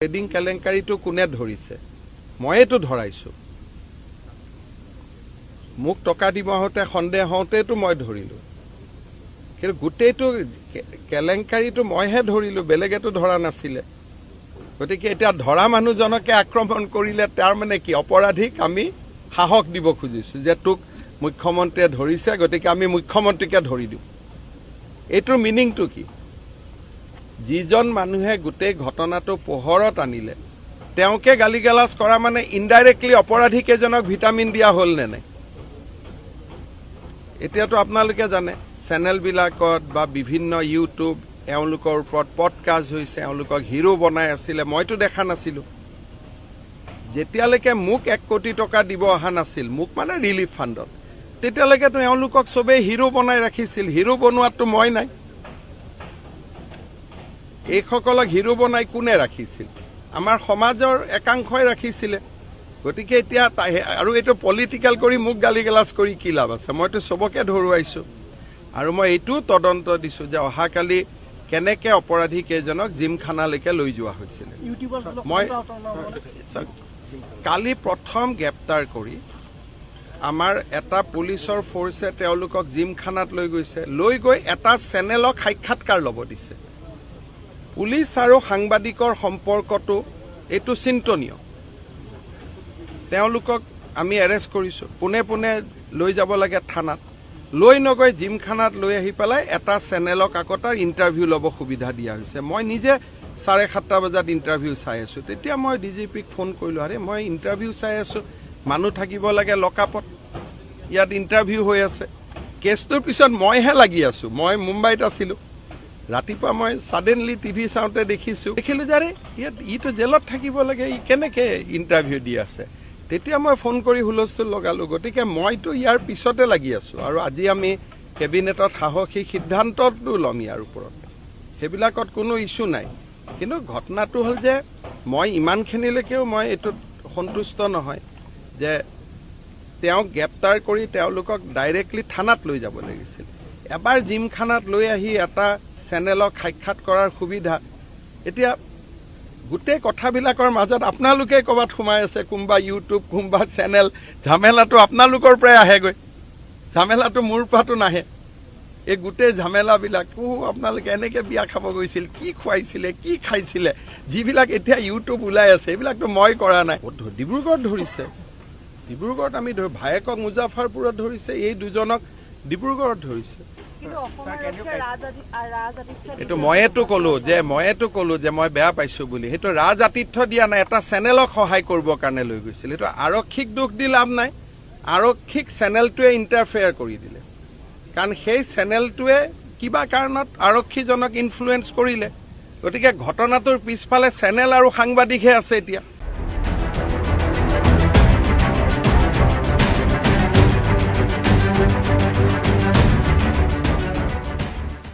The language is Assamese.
ট্ৰেডিং কেলেংকাৰীটো কোনে ধৰিছে মইতো ধৰাইছো মোক টকা দিব হওঁতে সন্দেহ হওঁতেতো মই ধৰিলো কিন্তু গোটেইটো কেলেংকাৰীটো মইহে ধৰিলো বেলেগেতো ধৰা নাছিলে গতিকে এতিয়া ধৰা মানুহজনকে আক্ৰমণ কৰিলে তাৰ মানে কি অপৰাধীক আমি সাহস দিব খুজিছো যে তোক মুখ্যমন্ত্ৰীয়ে ধৰিছে গতিকে আমি মুখ্যমন্ত্ৰীকে ধৰি দিওঁ এইটোৰ মিনিংটো কি যিজন মানুহে গোটেই ঘটনাটো পোহৰত আনিলে তেওঁকে গালিগালাজ কৰা মানে ইনডাইৰেক্টলি অপৰাধী কেজনক ভিটামিন দিয়া হল নে নাই এতিয়াতো আপোনালোকে জানে চেনেল বিলাকত বা বিভিন্ন ইউটিউব এওঁলোকৰ ওপৰত পডকাষ্ট হৈছে এওঁলোকক হিৰো বনাই আছিলে মইতো দেখা নাছিলো যেতিয়ালৈকে মোক 1 কোটি টকা দিব অহা নাছিল মোক মানে ৰিলিফ ফাণ্ডত তেতিয়ালৈকেতো এওঁলোকক সবে হিৰো বনাই ৰাখিছিল হিৰো বনোৱাটো মই নাই এইসকলক হিৰো বনাই কোনে ৰাখিছিল আমাৰ সমাজৰ একাংশই ৰাখিছিলে গতিকে এতিয়া আৰু এইটো পলিটিক্যাল কৰি মোক গালিগালাজ কৰি কি লাভ আছে মইতো সবকে ধৰুৱাইছো আৰু মই এইটো তদন্ত দিছো যে অহাকালি কেনেকে অপৰাধী কেজনক জিমখানালৈকে লৈ যোৱা হৈছিল মই কালি প্ৰথম গ্ৰেপ্তাৰ কৰি আমাৰ এটা পুলিচৰ ফৰ্ছে তেওঁলোকক জিমখানাত লৈ গৈছে লৈ গৈ এটা চেনেলক সাক্ষাৎকাৰ ল'ব দিছে পুলিচ আৰু সাংবাদিকৰ সম্পৰ্কটো এইটো চিন্তনীয় তেওঁলোকক আমি এৰেষ্ট কৰিছো পুনে পুনে লৈ যাব লাগে থানাত লৈ নগৈ জিমখানাত লৈ আহি পেলাই এটা চেনেলক আকতাৰ ইণ্টাৰভিউ ল'ব সুবিধা দিয়া হৈছে মই নিজে 7:30 বজাত ইণ্টাৰভিউ চাই আছো তেতিয়া মই ডিজিপিক ফোন কৰিলো আৰে মই ইণ্টাৰভিউ চাই আছো মানুহ থাকিব লাগে লকআপত ইয়াত ইণ্টাৰভিউ হৈ আছে কেছটোৰ পিছত মইহে লাগি আছো মই মুম্বাইত আছিলো ৰাতিপুৱা মই সাডেনলি টিভি চাওঁতে দেখিলো যে ইয়াত ইটো জেলত থাকিব লাগে ই কেনেকে ইণ্টাৰভিউ দি আছে তেতিয়া মই ফোন কৰি হুলস্থুল লগালো গতিকে মইতো ইয়াৰ পিছতে লাগি আছো আৰু আজি আমি কেবিনেটত সাহসী সিদ্ধান্তটো ল'ম ইয়াৰ ওপৰত সেইবিলাকত কোনো ইছ্যু নাই কিন্তু ঘটনাটো হ'ল যে মই ইমানখিনিলৈকেও মই এইটোত সন্তুষ্ট নহয় যে তেওঁক গ্ৰেপ্তাৰ কৰি তেওঁলোকক ডাইৰেক্টলি থানাত লৈ যাব লাগিছিল এবাৰ জিমখানাত লৈ আহি এটা চেনেলক সাক্ষাৎ কৰাৰ সুবিধা এতিয়া গোটেই কথাবিলাকৰ মাজত আপোনালোকে ক'বাত সোমাই আছে কোনবা ইউটিউব কোনবা চেনেল ঝামেলাটো আপোনালোকৰ পৰাই আহেগৈ ঝামেলাটো মোৰ পৰাটো নাহে এই গোটেই ঝামেলাবিলাকো আপোনালোকে এনেকে বিয়া খাব গৈছিল কি খুৱাইছিলে কি খাইছিলে যিবিলাক এতিয়া ইউটিউব ওলাই আছে এইবিলাকতো মই কৰা নাই ডিব্ৰুগড়ত ধৰিছে ডিব্ৰুগড়ত আমি ভায়েকক মুজাফৰপুৰত ধৰিছে এই দুজনক ডিব্ৰুগড়ত ধৰিছে এইটো মইতো কলো যে মই বেয়া পাইছো বুলি সেইটো ৰাজ আতিথ্য দিয়া নাই এটা চেনেলক সহায় কৰিবৰ কাৰণে লৈ গৈছিল এইটো আৰক্ষীক দোষ দি লাভ নাই আৰক্ষীক চেনেলটোৱে ইণ্টাৰফেয়াৰ কৰি দিলে কাৰণ সেই চেনেলটোৱে কিবা কাৰণত আৰক্ষীজনক ইনফ্লুৱেঞ্চ কৰিলে গতিকে ঘটনাটোৰ পিছফালে চেনেল আৰু সাংবাদিকহে আছে এতিয়া